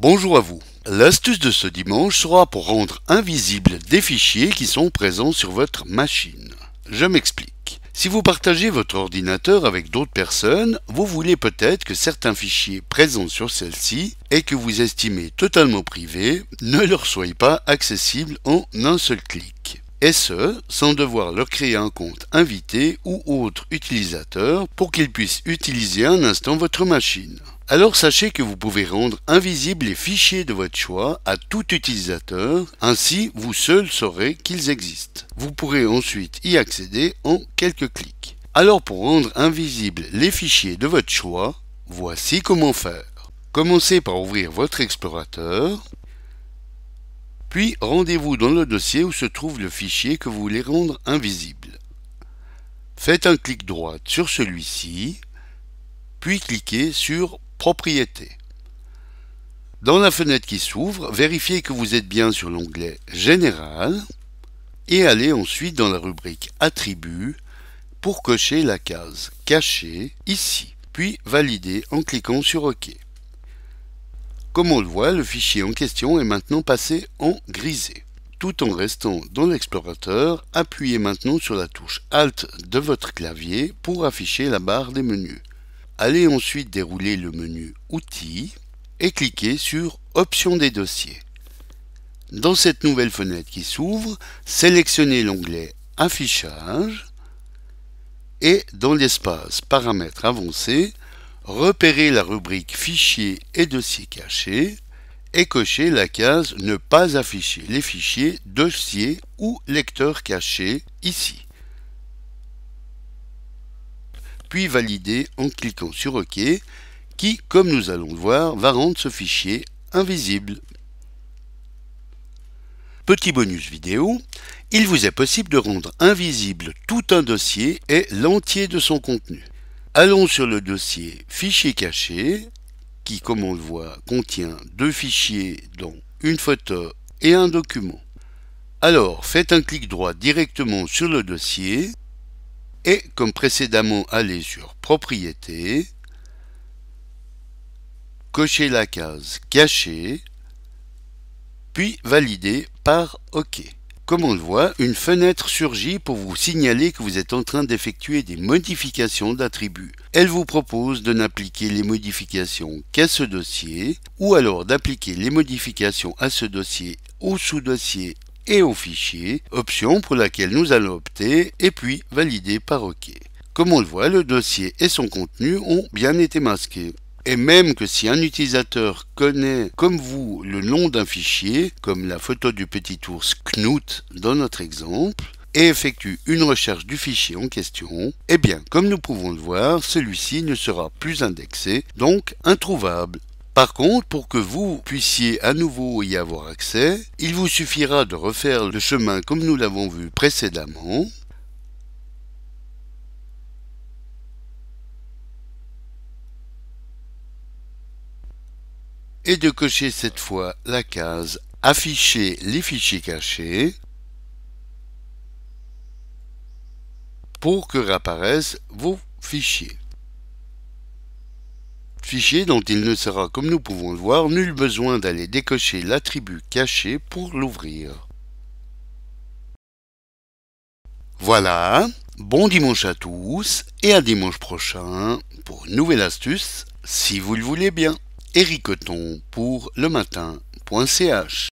Bonjour à vous. L'astuce de ce dimanche sera pour rendre invisibles des fichiers qui sont présents sur votre machine. Je m'explique. Si vous partagez votre ordinateur avec d'autres personnes, vous voulez peut-être que certains fichiers présents sur celle-ci et que vous estimez totalement privés ne leur soient pas accessibles en un seul clic. Et ce, sans devoir leur créer un compte invité ou autre utilisateur pour qu'ils puissent utiliser un instant votre machine. Alors sachez que vous pouvez rendre invisibles les fichiers de votre choix à tout utilisateur, ainsi vous seul saurez qu'ils existent. Vous pourrez ensuite y accéder en quelques clics. Alors pour rendre invisibles les fichiers de votre choix, voici comment faire. Commencez par ouvrir votre explorateur, puis rendez-vous dans le dossier où se trouve le fichier que vous voulez rendre invisible. Faites un clic droit sur celui-ci, puis cliquez sur Propriétés. Dans la fenêtre qui s'ouvre, vérifiez que vous êtes bien sur l'onglet Général et allez ensuite dans la rubrique Attributs pour cocher la case Cacher ici, puis valider en cliquant sur OK. Comme on le voit, le fichier en question est maintenant passé en grisé. Tout en restant dans l'explorateur, appuyez maintenant sur la touche Alt de votre clavier pour afficher la barre des menus. Allez ensuite dérouler le menu Outils et cliquez sur Options des dossiers. Dans cette nouvelle fenêtre qui s'ouvre, sélectionnez l'onglet Affichage et dans l'espace Paramètres avancés, repérez la rubrique Fichiers et dossiers cachés et cochez la case Ne pas afficher les fichiers, dossiers ou lecteurs cachés ici. Puis valider en cliquant sur OK, qui, comme nous allons le voir, va rendre ce fichier invisible. Petit bonus vidéo, il vous est possible de rendre invisible tout un dossier et l'entier de son contenu. Allons sur le dossier Fichiers cachés, qui, comme on le voit, contient deux fichiers dont une photo et un document. Alors, faites un clic droit directement sur le dossier et, comme précédemment, allez sur Propriétés, cochez la case Cacher, puis validez par OK. Comme on le voit, une fenêtre surgit pour vous signaler que vous êtes en train d'effectuer des modifications d'attributs. Elle vous propose de n'appliquer les modifications qu'à ce dossier, ou alors d'appliquer les modifications à ce dossier, au sous-dossier et au fichier, option pour laquelle nous allons opter, et puis valider par OK. Comme on le voit, le dossier et son contenu ont bien été masqués. Et même que si un utilisateur connaît, comme vous, le nom d'un fichier, comme la photo du petit ours Knut dans notre exemple, et effectue une recherche du fichier en question, eh bien, comme nous pouvons le voir, celui-ci ne sera plus indexé, donc introuvable. Par contre, pour que vous puissiez à nouveau y avoir accès, il vous suffira de refaire le chemin comme nous l'avons vu précédemment, et de cocher cette fois la case Afficher les fichiers cachés pour que réapparaissent vos fichiers. Fichier dont il ne sera, comme nous pouvons le voir, nul besoin d'aller décocher l'attribut caché pour l'ouvrir. Voilà, bon dimanche à tous et à dimanche prochain pour une nouvelle astuce, si vous le voulez bien. Éric Coton pour lematin.ch